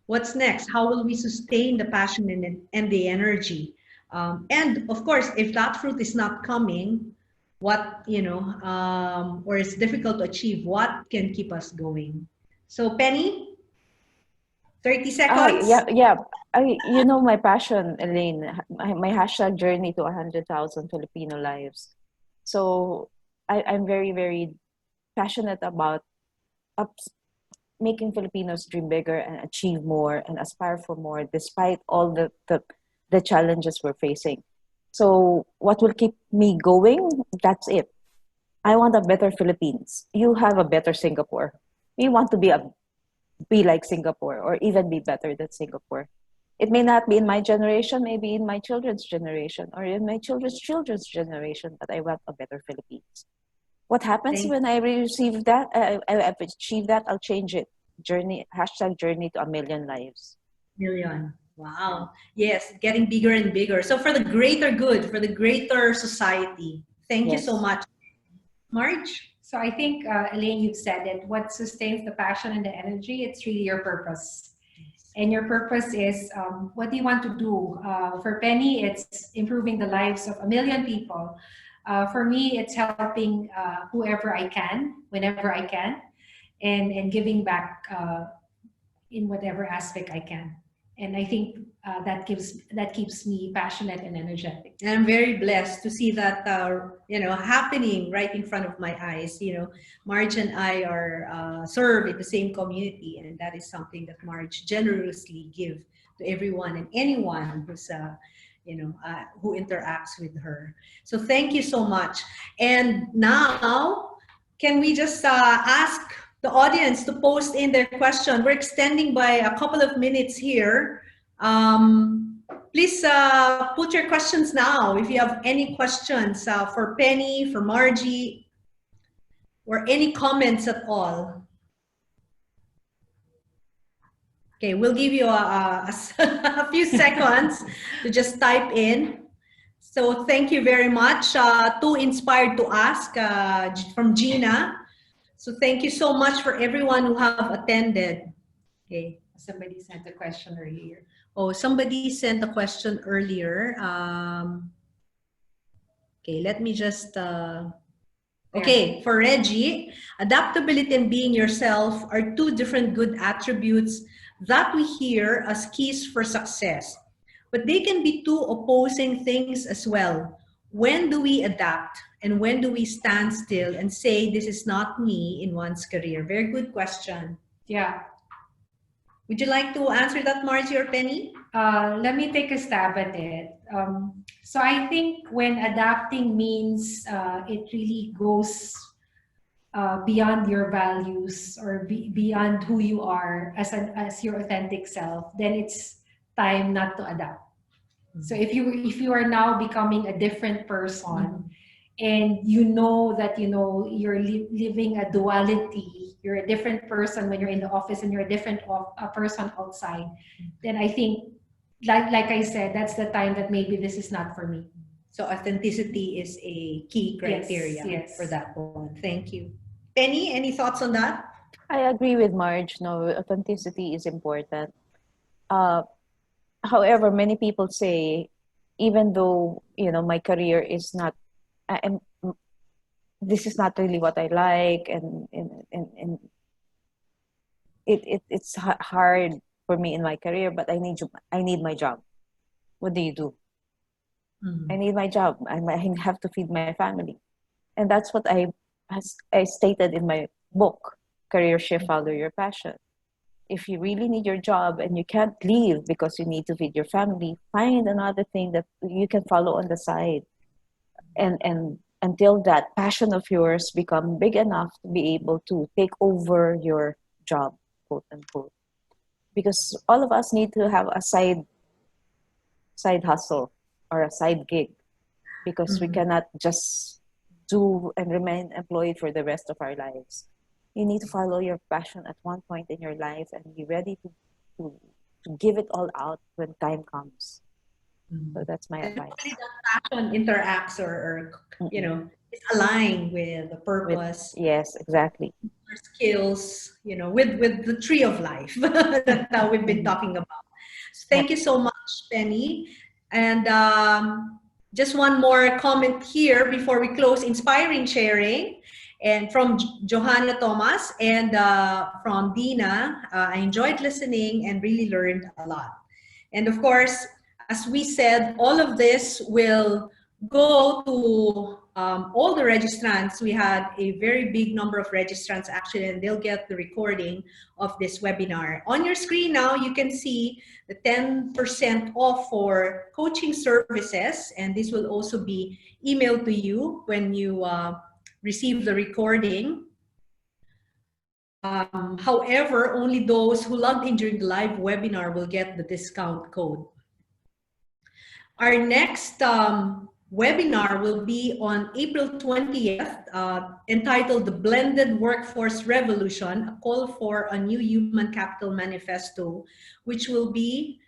Speaker 1: What's next? How will we sustain the passion and the energy? And of course, if that fruit is not coming, or it's difficult to achieve, what can keep us going? So, Penny, 30 seconds.
Speaker 2: Yeah. My passion, Elaine, my hashtag journey to 100,000 Filipino lives. So I'm very, very passionate about making Filipinos dream bigger and achieve more and aspire for more despite all the challenges we're facing. So what will keep me going? That's it. I want a better Philippines. You have a better Singapore. We want to be like Singapore or even be better than Singapore. It may not be in my generation, maybe in my children's generation or in my children's children's generation, but I want a better Philippines. What happens when I receive that? I've achieved that. I'll change it. Hashtag journey to 1,000,000 lives.
Speaker 1: Million. Wow. Yes, getting bigger and bigger. So for the greater good, for the greater society. Thank you so
Speaker 2: Yes.
Speaker 1: much. Marge?
Speaker 3: So I think, Elaine, you've said it. What sustains the passion and the energy? It's really your purpose. And your purpose is, what do you want to do? For Penny, it's improving the lives of 1,000,000 people. For me, it's helping whoever I can, whenever I can, and giving back in whatever aspect I can. And I think that keeps me passionate and energetic.
Speaker 1: And I'm very blessed to see that happening right in front of my eyes. Marge and I are serve in the same community, and that is something that Marge generously give to everyone and anyone who's who interacts with her. So thank you so much. And now, can we just ask the audience to post in their question? We're extending by a couple of minutes here. Please put your questions now if you have any questions for Penny, for Margie, or any comments at all. Okay, we'll give you a few seconds to just type in. So thank you very much. Too inspired to ask from Gina. So thank you so much for everyone who have attended. Okay.
Speaker 3: Somebody sent a question earlier.
Speaker 1: Oh, somebody sent a question earlier. Okay, let me just... Okay, for Reggie, adaptability and being yourself are two different good attributes that we hear as keys for success. But they can be two opposing things as well. When do we adapt and when do we stand still and say this is not me in one's career? Very good question.
Speaker 3: Yeah.
Speaker 1: Would you like to answer that, Margie or Penny?
Speaker 3: Let me take a stab at it. So I think when adapting means it really goes beyond your values or beyond who you are as your authentic self, then it's time not to adapt. So if you are now becoming a different person, and you know that you're living a duality. You're a different person when you're in the office, and you're a different person outside. Then I think, like I said, that's the time that maybe this is not for me.
Speaker 1: So authenticity is a key criteria
Speaker 3: Yes.
Speaker 1: for that one. Thank you. Penny, any thoughts on that?
Speaker 2: I agree with Marge. No, authenticity is important. Uh, However, many people say, even though my career is not, and this is not really what I like, and it's hard for me in my career, but I need my job. What do you do? I need my job. I have to feed my family, and that's what I stated in my book, Career Shift, Follow Your Passion. If you really need your job and you can't leave because you need to feed your family, find another thing that you can follow on the side, and until that passion of yours become big enough to be able to take over your job, quote unquote. Because all of us need to have a side hustle or a side gig, because we cannot just do and remain employed for the rest of our lives. You need to follow your passion at one point in your life and be ready to give it all out when time comes. So that's my advice.
Speaker 1: Hopefully that passion interacts or is aligned with the purpose.
Speaker 2: Yes, exactly.
Speaker 1: Skills, with the tree of life that we've been talking about. So thank you so much, Penny. And just one more comment here before we close. Inspiring sharing, and from Johanna Thomas and from Dina. I enjoyed listening and really learned a lot. And of course, as we said, all of this will go to all the registrants. We had a very big number of registrants actually, and they'll get the recording of this webinar. On your screen now, you can see the 10% off for coaching services, and this will also be emailed to you when you receive the recording. However, only those who logged in during the live webinar will get the discount code. Our next webinar will be on April 20th, entitled The Blended Workforce Revolution, a call for a new human capital manifesto, which will be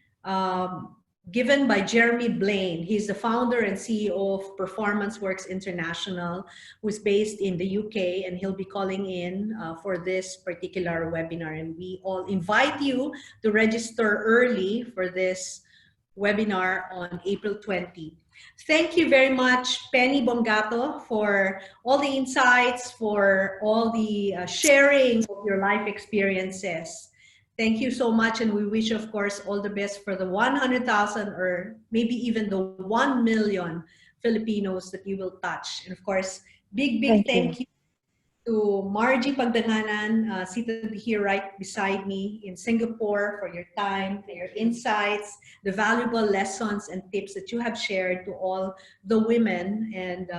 Speaker 1: given by Jeremy Blaine. He's the founder and CEO of Performance Works International, who's based in the UK, and he'll be calling in for this particular webinar. And we all invite you to register early for this webinar on April 20. Thank you very much, Penny Bongato, for all the insights, for all the sharing of your life experiences. Thank you so much, and we wish, of course, all the best for the 100,000 or maybe even the 1 million Filipinos that you will touch. And of course, big thank you to Margie PAGDANGANAN, seated here right beside me in Singapore, for your time, for your insights, the valuable lessons and tips that you have shared to all the women, and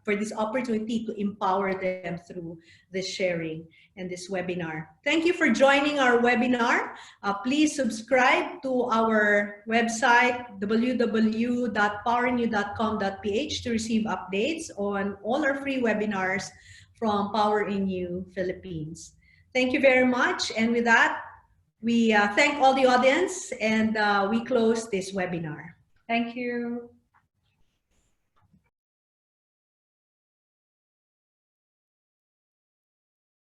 Speaker 1: for this opportunity to empower them through this sharing and this webinar. Thank you for joining our webinar. Please subscribe to our website, www.powerinU.com.ph, to receive updates on all our free webinars from POWERinU Philippines. Thank you very much. And with that, we thank all the audience, and we close this webinar.
Speaker 3: Thank you.